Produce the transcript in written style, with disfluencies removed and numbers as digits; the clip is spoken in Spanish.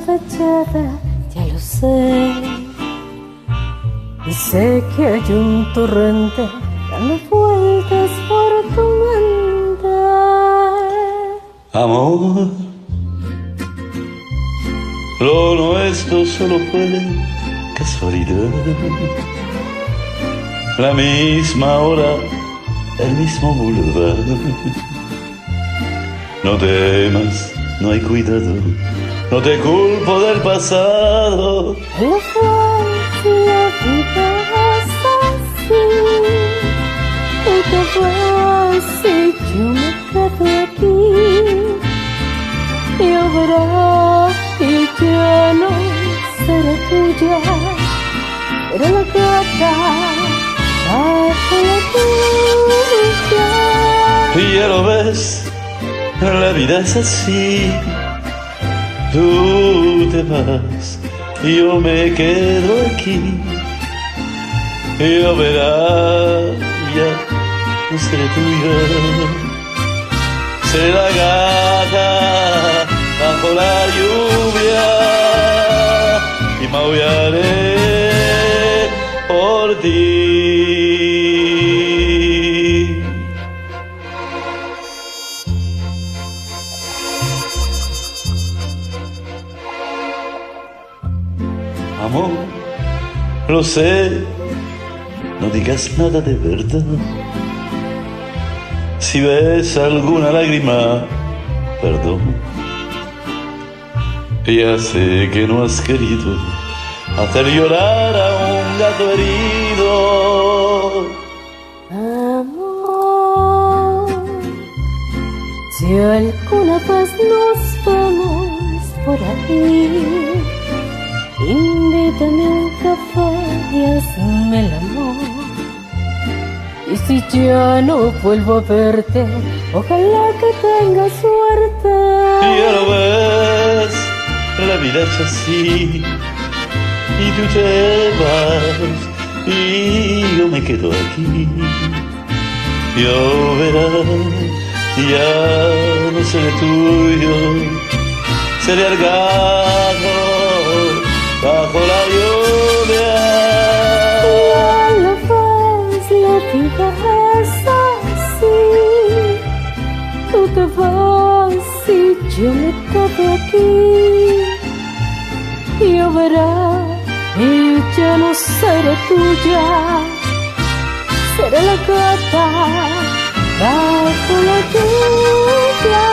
fachada, ya lo sé. Y sé que hay un torrente dando vueltas por tu mente. Amor, lo nuestro solo fue casualidad. La misma hora, el mismo boulevard. No temas, no hay cuidado, no te culpo del pasado. La vida es así. Tú te vas y yo me quedo aquí. Y verás y ya no seré tuya. Era la gata bajo la lluvia. Y ya lo ves, la vida es así. Tú te vas y yo me quedo aquí. Y yo verás, ya no seré tuya. Seré la gata bajo la lluvia y maullaré por ti. Amor, lo sé, no digas nada de verdad. Si ves alguna lágrima, perdón. Ya sé que no has querido hacer llorar a un gato herido. Amor, si alguna vez nos vemos por ahí, invítame a un café y hazme el amor. Y si ya no vuelvo a verte, ojalá que tengas suerte. Ya lo ves, la vida es así. Y tú te vas y yo me quedo aquí. Yo verás, ya no seré tuyo. Seré el gato bajo la lluvia. Ya lo ves, la vida es así. Tú te vas y yo me quedo aquí. Y yo verás y ya no seré tuya. Seré la gata bajo la lluvia.